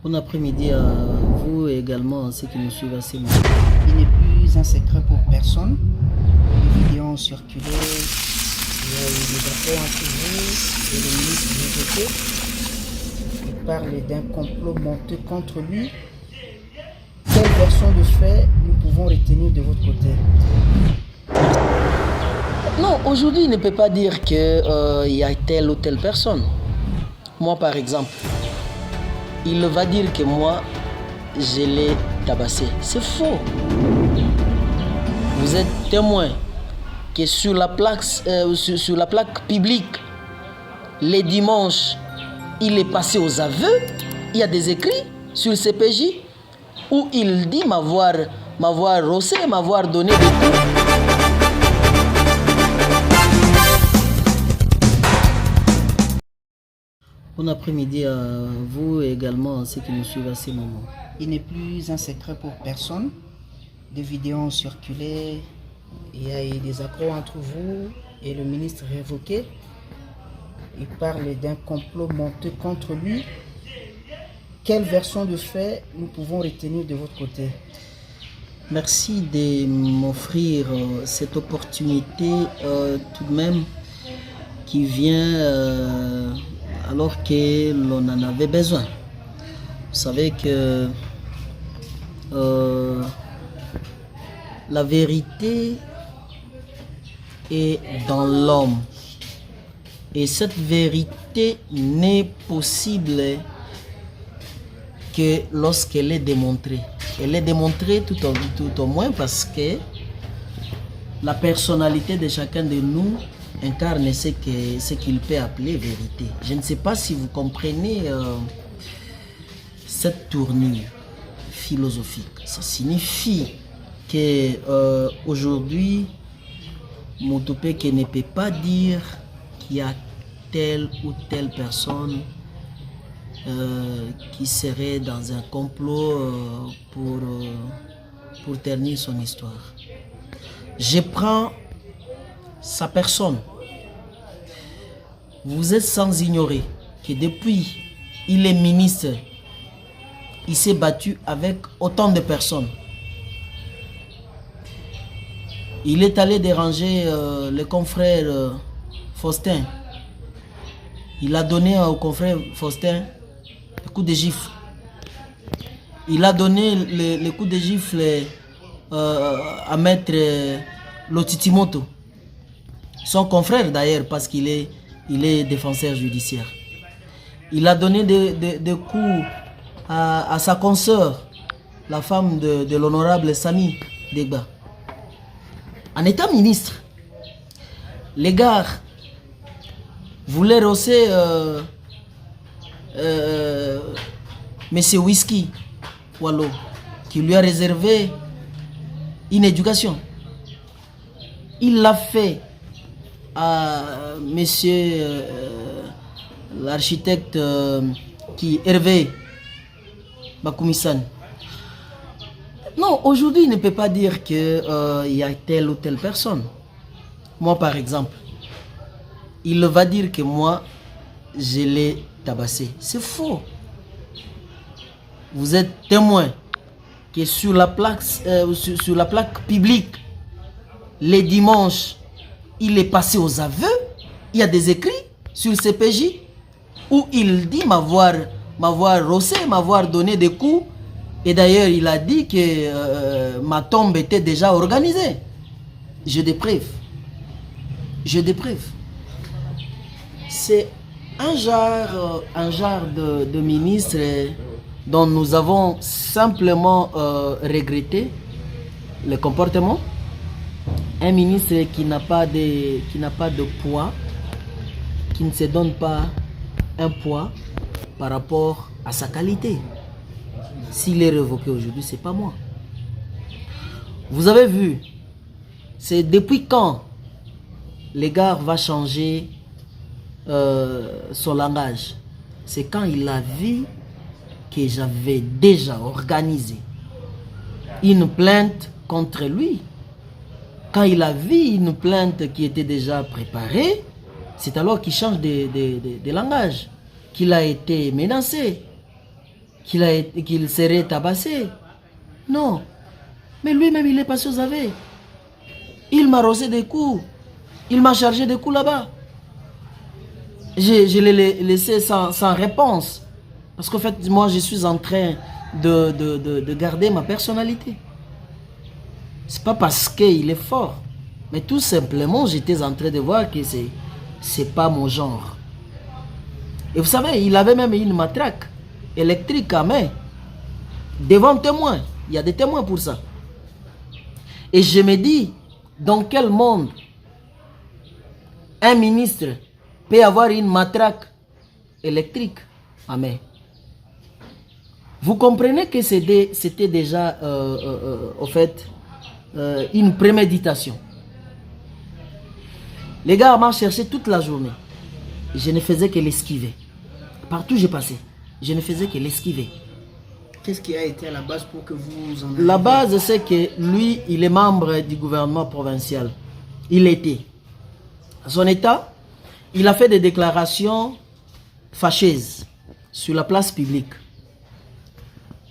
Bon après-midi à vous et également à ceux qui nous suivent à ces moments. Il n'est plus un secret pour personne. Les vidéos ont circulé. Il y a eu des accords entre vous et le ministre Révoqué. Il parle d'un complot monté contre lui. Quelle version de fait nous pouvons retenir de votre côté? Non, aujourd'hui, il ne peut pas dire qu'il y a telle ou telle personne. Moi, par exemple, il va dire que moi, je l'ai tabassé. C'est faux. Vous êtes témoin que sur la plaque publique, les dimanches, il est passé aux aveux. Il y a des écrits sur le CPJ où il dit m'avoir rossé, m'avoir donné des coups. Bon après-midi à vous et également à ceux qui nous suivent à ces moments. Il n'est plus un secret pour personne. Des vidéos ont circulé. Il y a eu des accords entre vous et le ministre Révoqué. Il parle d'un complot monté contre lui. Quelle version de fait nous pouvons retenir de votre côté? Merci de m'offrir cette opportunité tout de même qui vient alors que l'on en avait besoin. Vous savez que la vérité est dans l'homme. Et cette vérité n'est possible que lorsqu'elle est démontrée. Elle est démontrée tout au moins parce que la personnalité de chacun de nous incarne ce qu'il peut appeler vérité. Je ne sais pas si vous comprenez cette tournure philosophique. Ça signifie que aujourd'hui, Motopeke ne peut pas dire qu'il y a telle ou telle personne qui serait dans un complot pour ternir son histoire. Je prends sa personne. Vous êtes sans ignorer que depuis il est ministre, il s'est battu avec autant de personnes. Il est allé déranger le confrère Faustin. Il a donné au confrère Faustin le coup de gifle. Il a donné le coup de gifle à maître Lotitimoto. Son confrère d'ailleurs, parce qu'il est défenseur judiciaire. Il a donné des coups à sa consoeur, la femme de l'honorable Sami Degba. En étant ministre, les gars voulaient rosser Monsieur Whisky Wallo, qui lui a réservé une éducation. Il l'a fait à monsieur l'architecte Hervé Bakoumissan. Non, aujourd'hui, il ne peut pas dire qu'il y a telle ou telle personne. Moi, par exemple, il va dire que moi, je l'ai tabassé. C'est faux. Vous êtes témoin que sur la plaque publique, les dimanches, il est passé aux aveux. Il y a des écrits sur le CPJ où il dit m'avoir rossé, m'avoir donné des coups. Et d'ailleurs, il a dit que ma tombe était déjà organisée. J'ai des preuves. C'est un genre de ministre dont nous avons simplement regretté le comportement. Un ministre qui n'a pas de poids, qui ne se donne pas un poids par rapport à sa qualité. S'il est révoqué aujourd'hui, c'est pas moi. Vous avez vu, c'est depuis quand le gars va changer son langage. C'est quand il a vu que j'avais déjà organisé une plainte contre lui. Quand il a vu une plainte qui était déjà préparée, c'est alors qu'il change de langage, qu'il a été menacé, qu'il serait tabassé. Non. Mais lui-même, il est passé aux aveux. Il m'a rosé des coups. Il m'a chargé des coups là-bas. Je l'ai laissé sans réponse. Parce qu'en fait, moi, je suis en train de garder ma personnalité. C'est pas parce qu'il est fort. Mais tout simplement, j'étais en train de voir que c'est pas mon genre. Et vous savez, il avait même une matraque électrique à main. Devant témoin. Il y a des témoins pour ça. Et je me dis, dans quel monde un ministre peut avoir une matraque électrique à main? Vous comprenez que c'était déjà, au fait, une préméditation. Les gars m'ont cherché toute la journée. Je ne faisais que l'esquiver. Partout où j'ai passé, je ne faisais que l'esquiver. Qu'est-ce qui a été à la base pour que vous en La base, c'est que lui, il est membre du gouvernement provincial. Il était. À son état, il a fait des déclarations fâcheuses sur la place publique.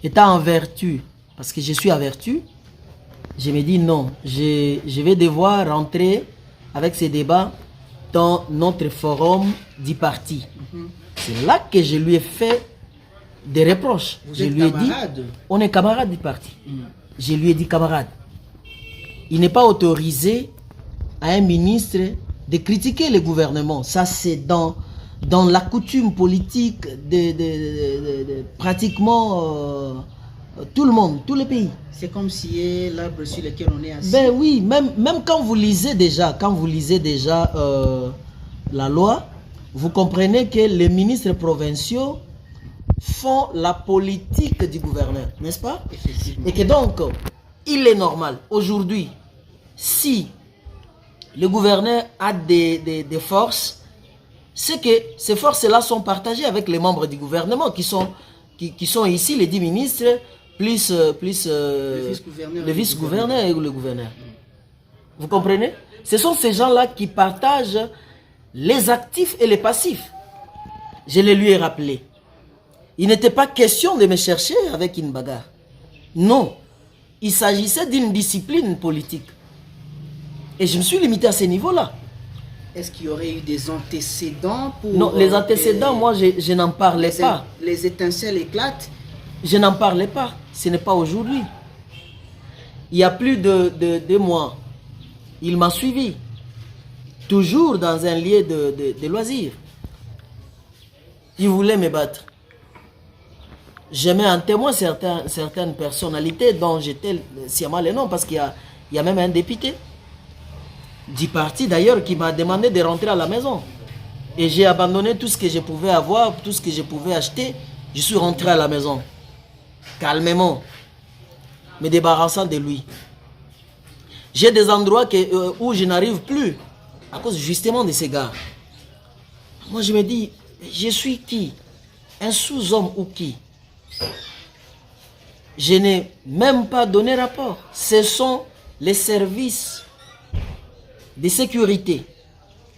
Étant en vertu, parce que je suis à vertu, je me dis non, je vais devoir rentrer avec ces débats dans notre forum du parti. C'est là que je lui ai fait des reproches. Vous je êtes lui ai dit, camarade? on est camarades du parti. Je lui ai dit, camarade, il n'est pas autorisé à un ministre de critiquer le gouvernement. Ça, c'est dans la coutume politique de pratiquement tout le monde, tous les pays. C'est comme si l'arbre sur lequel on est assis. Ben oui, même quand vous lisez déjà, la loi, vous comprenez que les ministres provinciaux font la politique du gouverneur, n'est-ce pas? Effectivement. Et que donc, il est normal, aujourd'hui, si le gouverneur a des forces, c'est que ces forces-là sont partagées avec les membres du gouvernement qui sont ici, les 10 ministres, plus le vice-gouverneur et le gouverneur. Vous comprenez? Ce sont ces gens-là qui partagent les actifs et les passifs. Je les lui ai rappelé. Il n'était pas question de me chercher avec une bagarre. Non. Il s'agissait d'une discipline politique. Et je me suis limité à ce niveau-là. Est-ce qu'il y aurait eu des antécédents pour... Non, les antécédents, moi, je n'en parlais pas. Les étincelles éclatent. Je n'en parlais pas. Ce n'est pas aujourd'hui. Il y a plus de 2 mois, il m'a suivi. Toujours dans un lieu de loisirs. Il voulait me battre. Je mets en témoin certaines personnalités dont j'étais sciemment les noms, parce qu'il y a même un député du parti d'ailleurs qui m'a demandé de rentrer à la maison. Et j'ai abandonné tout ce que je pouvais avoir, tout ce que je pouvais acheter. Je suis rentré à la maison. Calmement. Me débarrassant de lui. J'ai des endroits où je n'arrive plus. À cause justement de ces gars. Moi je me dis, je suis qui? Un sous-homme ou qui? Je n'ai même pas donné rapport. Ce sont les services de sécurité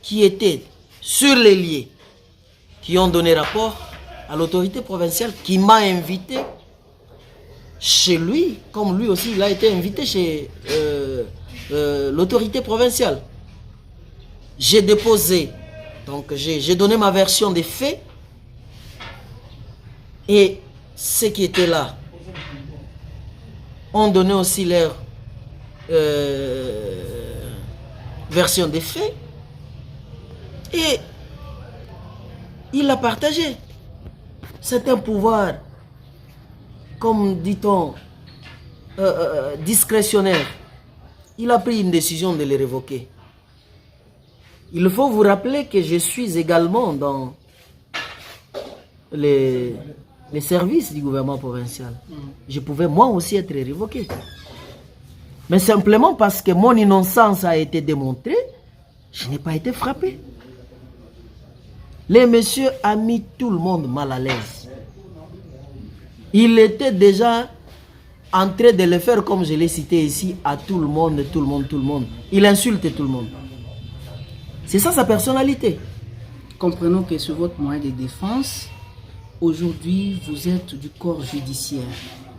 qui étaient sur les lieux, qui ont donné rapport à l'autorité provinciale, qui m'a invité chez lui, comme lui aussi il a été invité chez l'autorité provinciale. J'ai déposé, donc j'ai donné ma version des faits, et ceux qui étaient là ont donné aussi leur version des faits, et il a partagé. C'est un pouvoir, comme dit-on, discrétionnaire. Il a pris une décision de les révoquer. Il faut vous rappeler que je suis également dans les services du gouvernement provincial. Je pouvais moi aussi être révoqué. Mais simplement parce que mon innocence a été démontrée, je n'ai pas été frappé. Le monsieur a mis tout le monde mal à l'aise. Il était déjà en train de le faire, comme je l'ai cité ici, à tout le monde, tout le monde, tout le monde. Il insulte tout le monde. C'est ça sa personnalité. Comprenons que sur votre moyen de défense, Aujourd'hui, vous êtes du corps judiciaire.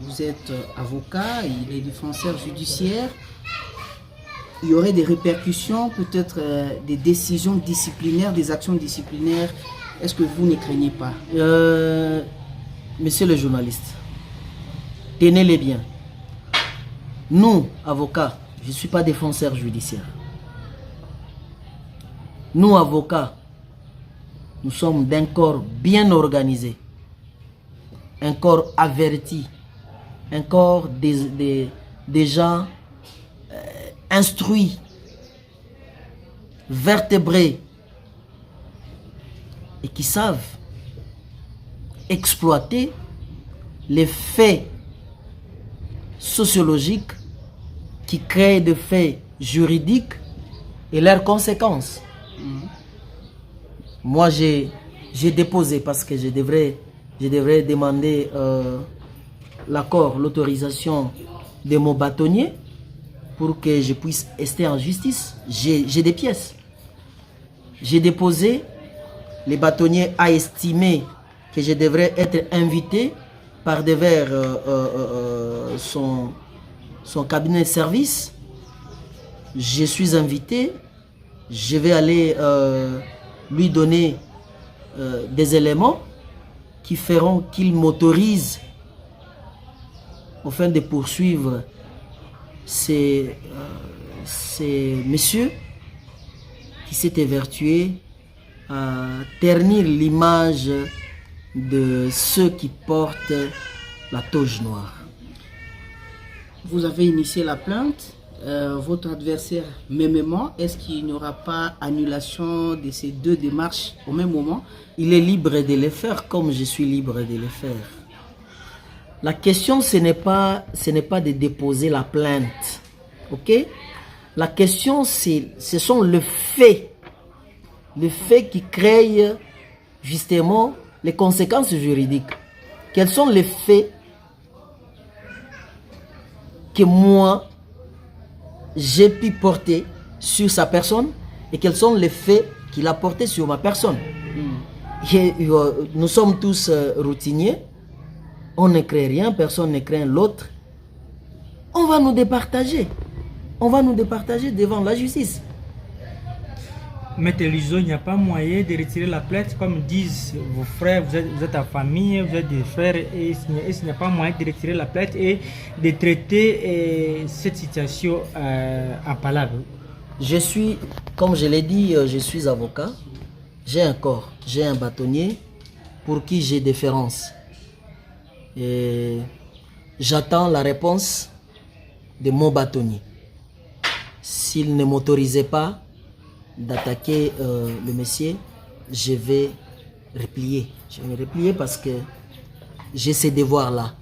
Vous êtes avocat, il est défenseur judiciaire. Il y aurait des répercussions, peut-être des décisions disciplinaires, des actions disciplinaires. Est-ce que vous ne craignez pas? Monsieur le journaliste, tenez-les bien. Nous, avocats, je ne suis pas défenseur judiciaire. Nous, avocats, nous sommes d'un corps bien organisé, un corps averti, un corps des gens instruits, vertébrés et qui savent exploiter les faits sociologiques qui créent des faits juridiques et leurs conséquences. Moi, j'ai déposé parce que je devrais demander l'accord, l'autorisation de mon bâtonnier pour que je puisse rester en justice. J'ai des pièces. J'ai déposé, le bâtonnier a estimé que je devrais être invité par devers son cabinet de service. Je suis invité, je vais aller lui donner des éléments qui feront qu'il m'autorise afin de poursuivre ces messieurs qui s'étaient évertués à ternir l'image de ceux qui portent la toge noire. Vous avez initié la plainte, votre adversaire mêmement. Est-ce qu'il n'y aura pas annulation de ces deux démarches au même moment? Il est libre de les faire comme je suis libre de les faire. La question, ce n'est pas de déposer la plainte. Ok? La question, ce sont les faits. Les faits qui créent justement les conséquences juridiques. Quels sont les faits que moi, j'ai pu porter sur sa personne et quels sont les faits qu'il a portés sur ma personne. Nous sommes tous routiniers. On ne crée rien, personne ne craint l'autre. On va nous départager. On va nous départager devant la justice. Maître Lizo, il n'y a pas moyen de retirer la plainte comme disent vos frères, vous êtes en famille, vous êtes des frères, et il n'y a pas moyen de retirer la plainte et de traiter cette situation en palabre. Je suis, comme je l'ai dit, je suis avocat. J'ai un corps, j'ai un bâtonnier pour qui j'ai déférence. Et j'attends la réponse de mon bâtonnier. S'il ne m'autorisait pas d'attaquer le monsieur, je vais replier. Je vais me replier parce que j'ai ces devoirs-là.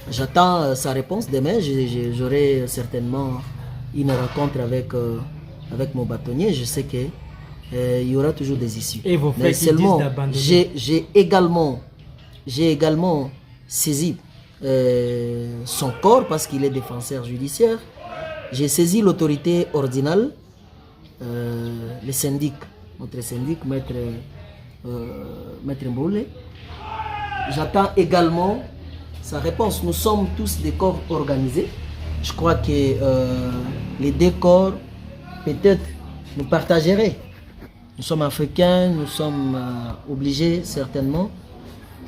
J'attends sa réponse. Demain, j'aurai certainement une rencontre avec mon bâtonnier. Je sais qu'il y aura toujours des issues. Et vos frères mais seulement, j'ai également saisi son corps parce qu'il est défenseur judiciaire. J'ai saisi l'autorité ordinale, le syndic, notre syndic, maître Mboulé. J'attends également sa réponse. Nous sommes tous des corps organisés. Je crois que les deux corps, peut-être, nous partageraient. Nous sommes africains, nous sommes obligés certainement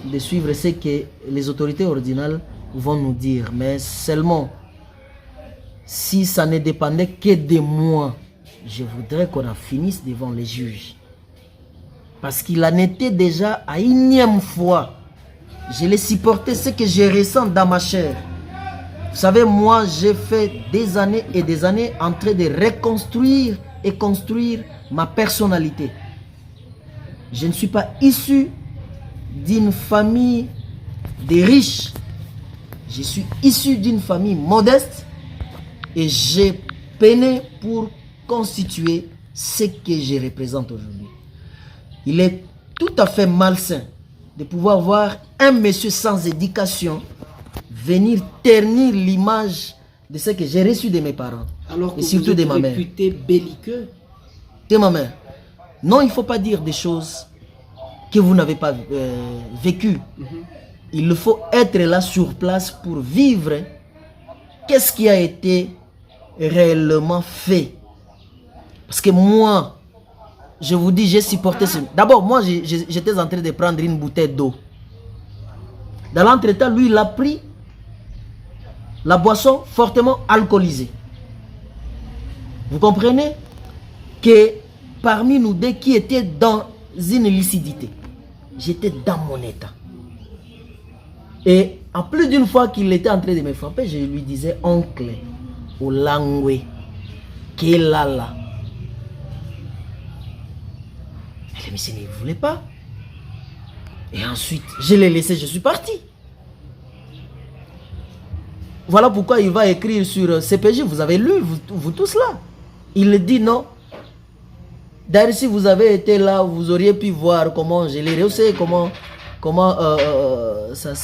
de suivre ce que les autorités ordinales vont nous dire. Mais seulement, si ça ne dépendait que de moi, je voudrais qu'on en finisse devant les juges. Parce qu'il en était déjà à énième fois. Je l'ai supporté, ce que je ressens dans ma chair. Vous savez, moi, j'ai fait des années et des années en train de reconstruire et construire ma personnalité. Je ne suis pas issu d'une famille de riches. Je suis issu d'une famille modeste et j'ai peiné pour constituer ce que je représente aujourd'hui. Il est tout à fait malsain de pouvoir voir un monsieur sans éducation venir ternir l'image de ce que j'ai reçu de mes parents. Alors que et surtout vous êtes de ma mère. réputé belliqueux. De ma mère. Non, il ne faut pas dire des choses que vous n'avez pas vécu. Il faut être là sur place pour vivre qu'est-ce qui a été réellement fait. Parce que moi, je vous dis, j'ai supporté ce... D'abord, moi, j'étais en train de prendre une bouteille d'eau. Dans l'entretemps, lui, il a pris la boisson fortement alcoolisée. Vous comprenez que parmi nous deux qui étaient dans une lucidité, j'étais dans mon état. Et en plus d'une fois qu'il était en train de me frapper, je lui disais, oncle, Olangwe, Kelala. Le monsieur ne voulait pas. Et ensuite, je l'ai laissé, je suis parti. Voilà pourquoi il va écrire sur CPJ. Vous avez lu, vous tous là. Il dit non. D'ailleurs, si vous avez été là, vous auriez pu voir comment je l'ai rehaussé, comment son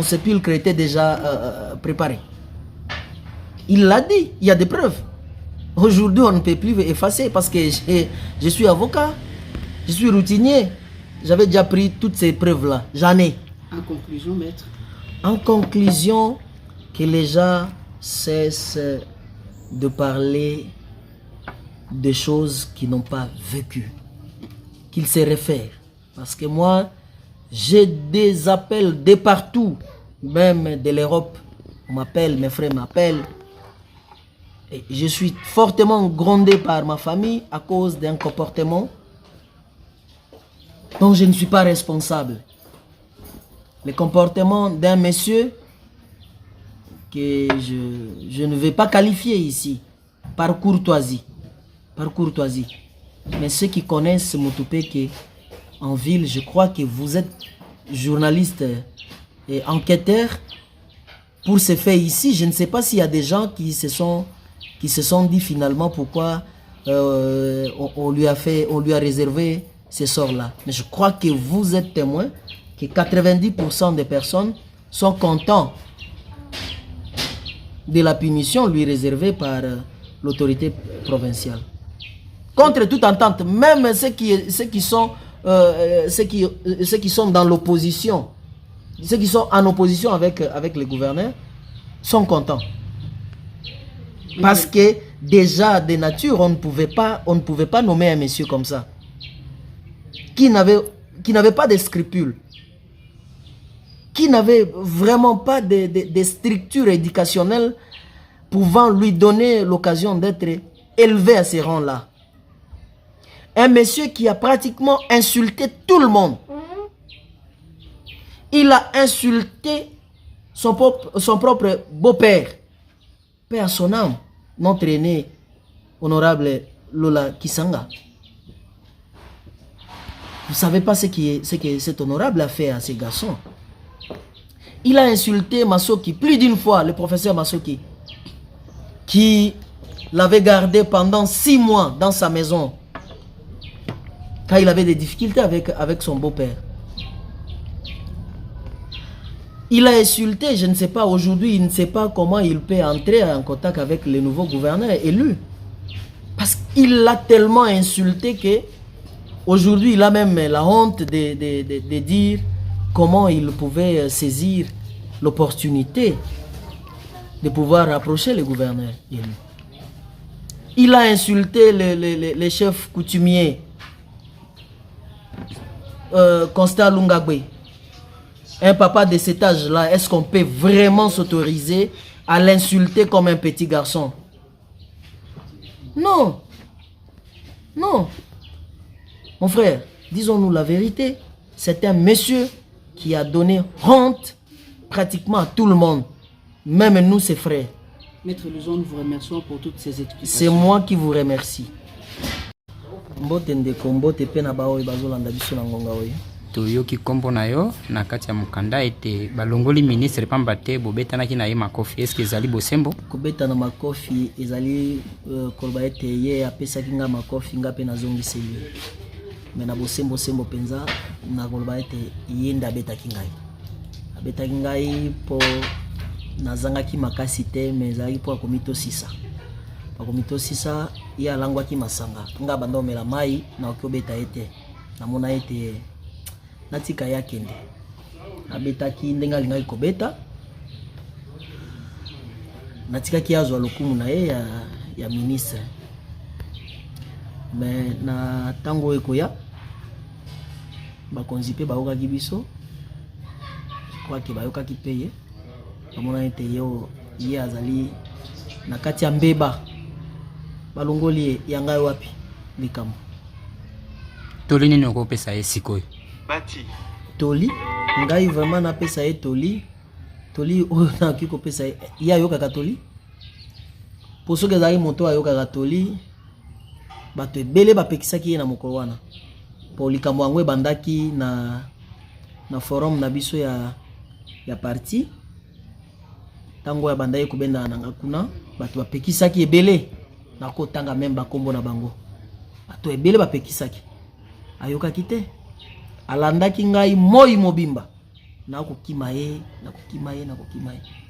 sépulcre était déjà préparé. Il l'a dit, il y a des preuves. Aujourd'hui, on ne peut plus effacer parce que je suis avocat, je suis routinier. J'avais déjà pris toutes ces preuves-là. J'en ai. En conclusion, maître. En conclusion, que les gens cessent de parler de choses qu'ils n'ont pas vécues. Qu'ils se réfèrent. Parce que moi, j'ai des appels de partout, même de l'Europe. On m'appelle, mes frères m'appellent. Et je suis fortement grondé par ma famille à cause d'un comportement dont je ne suis pas responsable. Le comportement d'un monsieur que je ne vais pas qualifier ici par courtoisie. Par courtoisie. Mais ceux qui connaissent Moutoupe en ville, je crois que vous êtes journaliste et enquêteur. Pour ce fait ici, je ne sais pas s'il y a des gens qui se sont dit finalement pourquoi on lui a réservé ce sort-là. Mais je crois que vous êtes témoin que 90% des personnes sont contents de la punition lui réservée par l'autorité provinciale. Contre toute entente, même ceux qui sont dans l'opposition, ceux qui sont en opposition avec le gouverneur, sont contents. Parce que déjà de nature, on ne pouvait pas nommer un monsieur comme ça, qui n'avait pas de scrupules, qui n'avait vraiment pas de structure éducationnelle pouvant lui donner l'occasion d'être élevé à ces rangs-là. Un monsieur qui a pratiquement insulté tout le monde. Il a insulté son propre beau-père, paix à son âme, notre aîné, honorable Lola Kisanga. Vous ne savez pas ce que cet honorable a fait à ces garçons. Il a insulté Masoki plus d'une fois, le professeur Masoki, qui l'avait gardé pendant 6 mois dans sa maison, quand il avait des difficultés avec son beau-père. Il a insulté, je ne sais pas, aujourd'hui, il ne sait pas comment il peut entrer en contact avec le nouveau gouverneur élu. Parce qu'il l'a tellement insulté que aujourd'hui, il a même la honte de dire comment il pouvait saisir l'opportunité de pouvoir approcher le gouverneur élu. Il a insulté les chefs coutumiers, Constant Lungagwe. Un papa de cet âge-là, est-ce qu'on peut vraiment s'autoriser à l'insulter comme un petit garçon? Non. Non. Mon frère, disons-nous la vérité. C'est un monsieur qui a donné honte pratiquement à tout le monde. Même nous, ses frères. Maître Luzon, nous vous remercions pour toutes ces explications. C'est moi qui vous remercie. toyoki kombo na yo na kati ya mukanda ete balongoli ministre pamba te bobetanaki na ye makofi. Est-ce que ezali bosembo? Kobeta na makofi ezali koloba ete ye apesaki nga makofi nga pe nazongisi ye. Mais na bosembo sembo penza na koloba ete ye nda abetaki ngai. Abetaki ngai po nazangaki makasi te, mais ezalaki po akomito sisa. Akomito sisa ye alangwaki masanga nga banda omela mai na okobeta ete namona ete natika yakende abetaki ndenga lingaki kobeta natikaki azwa lokumu na ye ya ministre mais na tango ekoya bakonzi pe bayokaki biso kwaki bayokaki pe ye bamona ete ye azali na kati ya mbeba balongoli ya ngai wapi likambo toli nini okopesa ye sikoyo Bati. toli ngai vraiment napesa ye toli oyo nakoki kopesa ye ayokaka toli po soki ezalaki moto ayokaka toli bato ebele bapekisaki ye na mokolo wana po likambo yango ebandaki na forum na biso ya parti tango ya banda ye kobenda nanga kuna bato bapekisaki ebele nakotanga meme bakombo na bango bato ebele bapekisaki ayokaki te alandaki ngai moi mobimba nakokima ye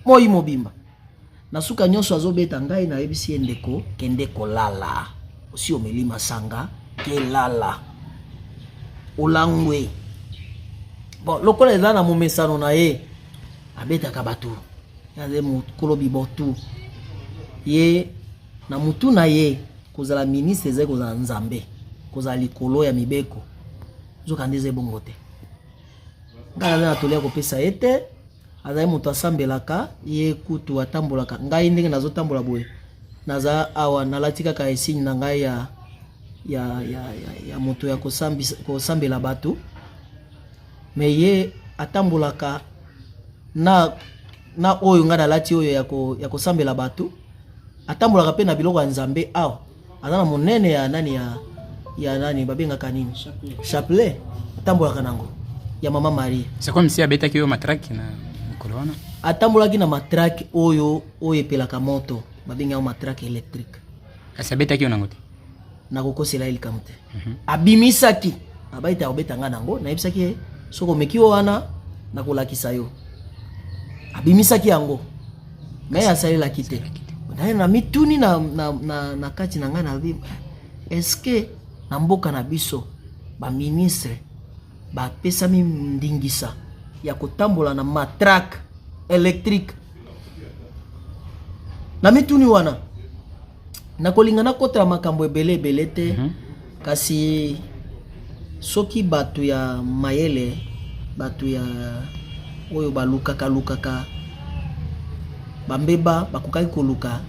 moi mobimba nasuka nyonso azobeta ngai nayebisi ye ndeko kende kolala osi omeli masanga kelala olangwe bon lokola eza na momesano na ye abetaka bato yaze mokolo bibotu ye na mutu na ye kozala ministre eze kozala nzambe kozala likolo ya mibeko zokande eze bongo te ngai aza na toli ya kopesa ye te azali moto asambelaka ye kutu atambolaka ngai ndenge nazotambola boye naza awa nalati kaka esigne na ngai ya moto ya kosambela bato me ye atambolaka na oyo ngai nalati oyo ya kosambela bato atambolaka pe na biloko ya nzambe awa aza na monene ya nani ya nani babengaka nini chapelet atambolaka nango ya mama Marie c'est comme si abetaki yo matraki na mokolo wana atambolaki na matraki oyo epelaka moto babengaka matraki électrique kasi abetaki yo nango te nakokosela likambo te abimisaki abaita obeta nga nango nayebisaki ye soko omeki yo wana nakolakisa yo abimisaki yango me asalelaki te na mituni na kati na nga na bi eske na mboka na biso baministre bapesami ndingisa ya kotambola na matrake électrique na mituni wana nakolinga nakotela makambo ebele te kasi soki bato ya mayele bato ya oyo balukaka bambeba bakokaki koluka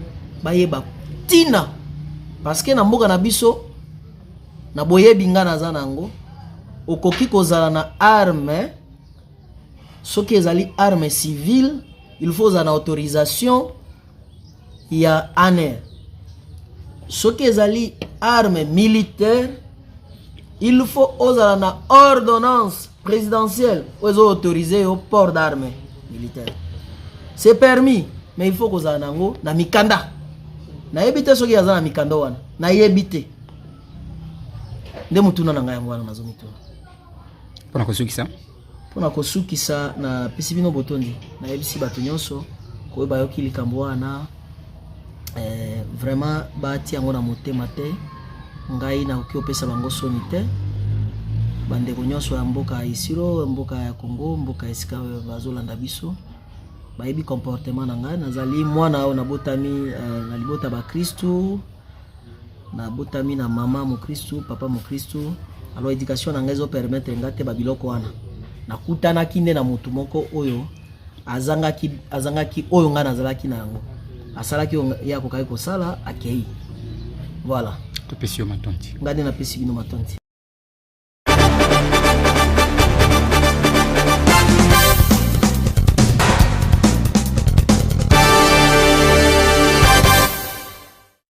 bayeba tina parce que na mboka na biso na boyebi nga naza nango okoki kozala na arme soki ezali arme civile il faut za na autorisation ya ANR soki ezali arme militaire il faut ozala na ordonnance présidentielle ozo autoriser au port d'armes militaire c'est permis mais il faut kozala nango na mikanda na yebite soki aza na mikanda wana na yebite nde mutuna na ngai wana nazo mituna pona kosukisa na pesi bino botondi na yebisi bato nyonso ko bayoki likambo wana vraiment bati yango na motema te ngai na okiopesa bango soni te bandeko nyonso ya mboka ya Isiro mboka ya Congo mboka esika bazolanda biso bayebi comportement na ngai nazali mwana oyo nabotami na libota ba Kristu nabotami na mama mo Kristu papa mo Kristu alors éducation na ngai zo permettre ngate ba biloko wana nakutanaki nde na mutu moko oyo azangaki oyo nga nazalaki na yango asalaki ya kokaki kosala akei voilà topesi yo matondi ngade na pesi bino matondi